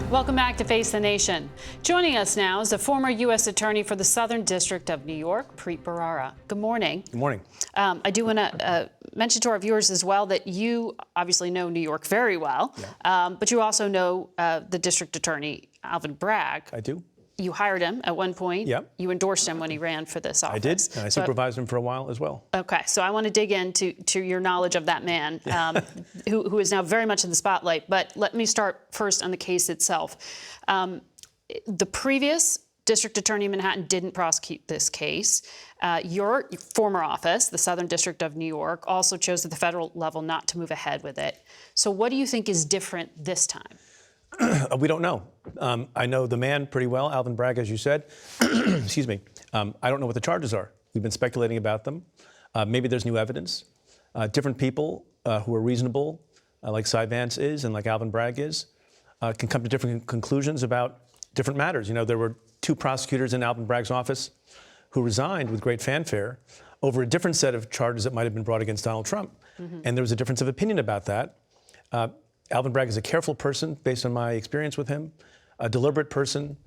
Welcome back to Face the Nation. Joining us now is the former U.S. Attorney for the Southern District of New York, Preet Bharara. Good morning. Good morning. I do want to mention to our viewers as well that you obviously know New York very well, but you also know the District Attorney, Alvin Bragg. I do. You hired him at one point. Yep. You endorsed him when he ran for this office. I did, and I supervised him for a while as well. Okay, so I want to dig into your knowledge of that man, who is now very much in the spotlight. But let me start first on the case itself. The previous District Attorney in Manhattan didn't prosecute this case. Your former office, the Southern District of New York, also chose at the federal level not to move ahead with it. So what do you think is different this time? We don't know. I know the man pretty well, Alvin Bragg, as you said. Excuse me. I don't know what the charges are. We've been speculating about them. Maybe there's new evidence. Different people who are reasonable, like Cy Vance is and like Alvin Bragg is, can come to different conclusions about different matters. You know, there were two prosecutors in Alvin Bragg's office who resigned with great fanfare over a different set of charges that might have been brought against Donald Trump. And there was a difference of opinion about that. Alvin Bragg is a careful person, based on my experience with him, a deliberate person,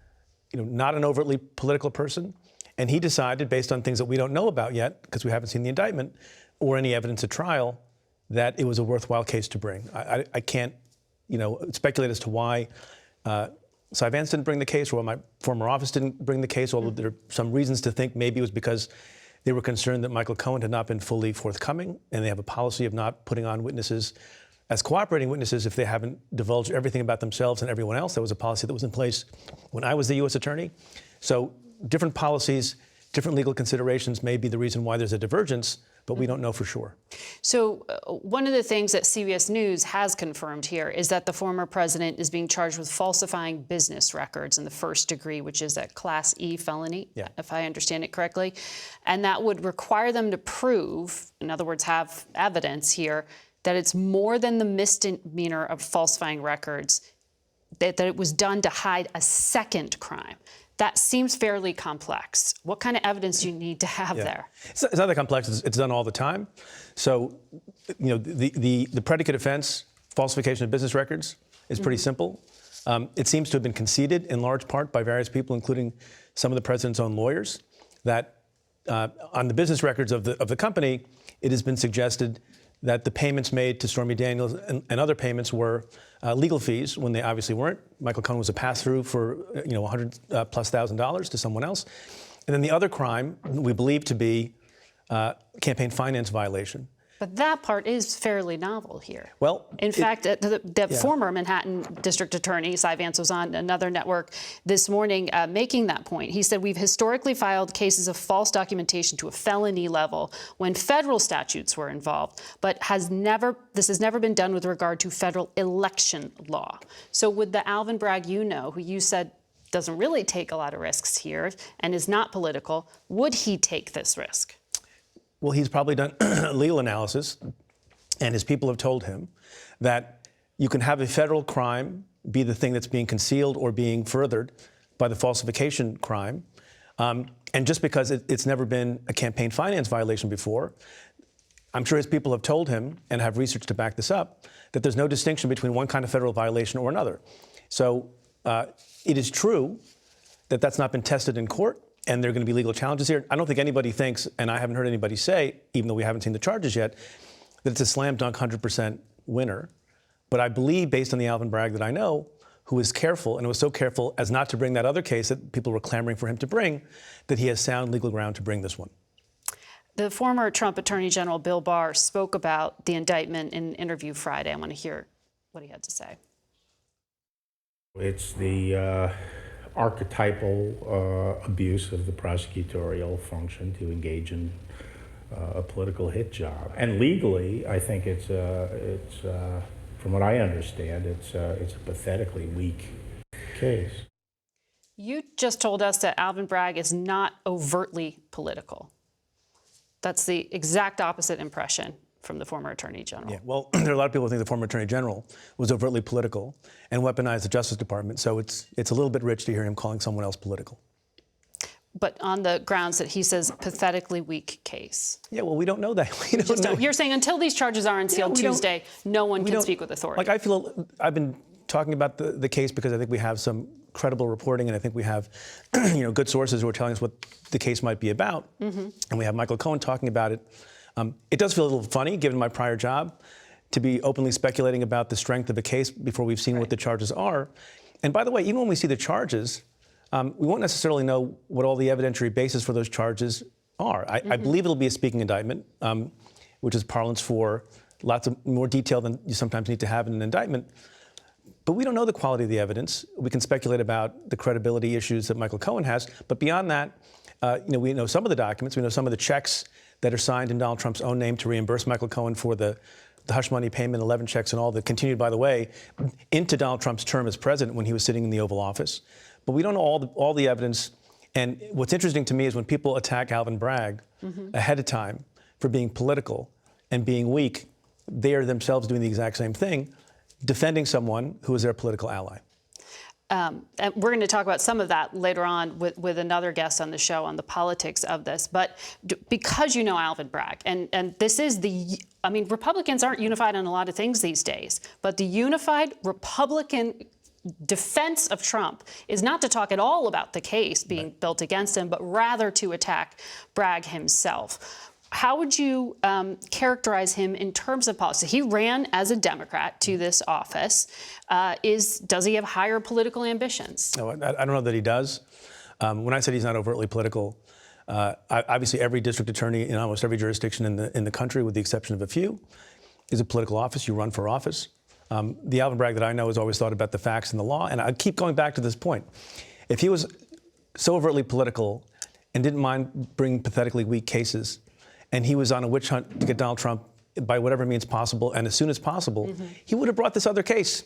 not an overtly political person. And he decided, based on things that we don't know about yet, because we haven't seen the indictment or any evidence at trial, that it was a worthwhile case to bring. I can't, speculate as to why Cy Vance didn't bring the case, or why my former office didn't bring the case, although there are some reasons to think maybe it was because they were concerned that Michael Cohen had not been fully forthcoming, and they have a policy of not putting on witnesses as cooperating witnesses if they haven't divulged everything about themselves and everyone else. That was a policy that was in place when I was the U.S. Attorney. So different policies, different legal considerations may be the reason why there's a divergence, but we don't know for sure. So one of the things that CBS News has confirmed here is that the former president is being charged with falsifying business records in the first degree, which is a Class E felony, if I understand it correctly. And that would require them to prove, in other words, have evidence here, that it's more than the misdemeanor of falsifying records, that it was done to hide a second crime. That seems fairly complex. What kind of evidence do you need to have there? It's not that complex. It's done all the time. So, the predicate offense, falsification of business records, is pretty simple. It seems to have been conceded in large part by various people, including some of the president's own lawyers, that on the business records of the company, it has been suggested that the payments made to Stormy Daniels and other payments were legal fees when they obviously weren't. Michael Cohen was a pass-through for $100,000+ to someone else. And then the other crime we believe to be campaign finance violation. But that part is fairly novel here. Well, in fact, the former Manhattan District Attorney, Cy Vance, was on another network this morning making that point. He said, we've historically filed cases of false documentation to a felony level when federal statutes were involved, but this has never been done with regard to federal election law. So would the Alvin Bragg who you said doesn't really take a lot of risks here and is not political, would he take this risk? Well, he's probably done legal analysis, and his people have told him that you can have a federal crime be the thing that's being concealed or being furthered by the falsification crime. And just because it's never been a campaign finance violation before, I'm sure his people have told him, and have research to back this up, that there's no distinction between one kind of federal violation or another. So it is true that that's not been tested in court, and there are going to be legal challenges here. I don't think anybody thinks, and I haven't heard anybody say, even though we haven't seen the charges yet, that it's a slam dunk 100% winner. But I believe, based on the Alvin Bragg that I know, who is careful, and was so careful as not to bring that other case that people were clamoring for him to bring, that he has sound legal ground to bring this one. The former Trump Attorney General Bill Barr spoke about the indictment in an interview Friday. I want to hear what he had to say. It's the archetypal abuse of the prosecutorial function to engage in a political hit job. And legally, I think it's from what I understand, it's a pathetically weak case. You just told us that Alvin Bragg is not overtly political. That's the exact opposite impression from the former Attorney General. Yeah, well, there are a lot of people who think the former Attorney General was overtly political and weaponized the Justice Department, so it's a little bit rich to hear him calling someone else political. But on the grounds that he says pathetically weak case. Yeah, well, we don't know that. We don't know. You're saying until these charges are unsealed Tuesday, no one can speak with authority. Like, I've been talking about the case because I think we have some credible reporting, and I think we have good sources who are telling us what the case might be about. And we have Michael Cohen talking about it. It does feel a little funny, given my prior job, to be openly speculating about the strength of a case before we've seen what the charges are. And by the way, even when we see the charges, we won't necessarily know what all the evidentiary basis for those charges are. I believe it'll be a speaking indictment, which is parlance for lots of more detail than you sometimes need to have in an indictment. But we don't know the quality of the evidence. We can speculate about the credibility issues that Michael Cohen has. But beyond that, we know some of the documents. We know some of the checks that are signed in Donald Trump's own name to reimburse Michael Cohen for the hush money payment, 11 checks and all that continued, by the way, into Donald Trump's term as president when he was sitting in the Oval Office. But we don't know all the evidence. And what's interesting to me is when people attack Alvin Bragg ahead of time for being political and being weak, they are themselves doing the exact same thing, defending someone who is their political ally. And we're going to talk about some of that later on with another guest on the show on the politics of this. But because you know Alvin Bragg, and this is Republicans aren't unified on a lot of things these days, but the unified Republican defense of Trump is not to talk at all about the case being built against him, but rather to attack Bragg himself. How would you characterize him in terms of policy? He ran as a Democrat to this office. Does he have higher political ambitions? No, I don't know that he does. When I said he's not overtly political, obviously every district attorney in almost every jurisdiction in the country, with the exception of a few, is a political office. You run for office. The Alvin Bragg that I know has always thought about the facts and the law, and I keep going back to this point. If he was so overtly political and didn't mind bringing pathetically weak cases, and he was on a witch hunt to get Donald Trump by whatever means possible and as soon as possible, he would have brought this other case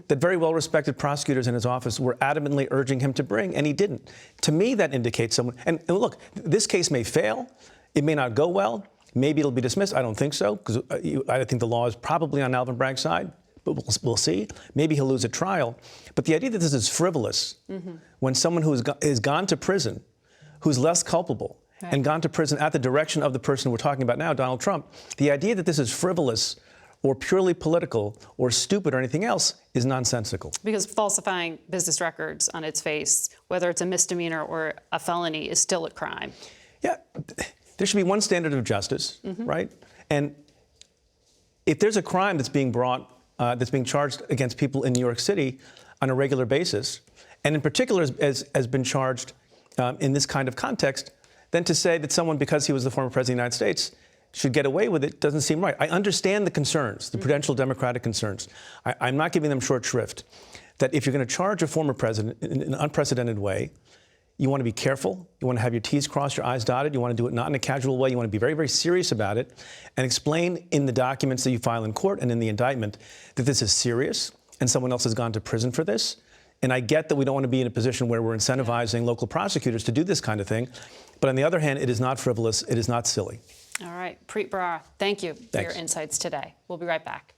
that very well-respected prosecutors in his office were adamantly urging him to bring, and he didn't. To me, that indicates someone, and look, this case may fail, it may not go well, maybe it'll be dismissed. I don't think so, because I think the law is probably on Alvin Bragg's side, but we'll see. Maybe he'll lose a trial. But the idea that this is frivolous, when someone who has gone to prison, who's less culpable, and gone to prison at the direction of the person we're talking about now, Donald Trump, the idea that this is frivolous or purely political or stupid or anything else is nonsensical. Because falsifying business records on its face, whether it's a misdemeanor or a felony, is still a crime. Yeah, there should be one standard of justice, right? And if there's a crime that's being brought, that's being charged against people in New York City on a regular basis, and in particular has been charged in this kind of context, then to say that someone, because he was the former president of the United States, should get away with it doesn't seem right. I understand the concerns, the prudential democratic concerns. I'm not giving them short shrift. That if you're going to charge a former president in an unprecedented way, you want to be careful. You want to have your T's crossed, your I's dotted. You want to do it not in a casual way. You want to be very, very serious about it and explain in the documents that you file in court and in the indictment that this is serious and someone else has gone to prison for this. And I get that we don't want to be in a position where we're incentivizing local prosecutors to do this kind of thing. But on the other hand, it is not frivolous. It is not silly. All right. Preet Bharara, thank you for your insights today. We'll be right back.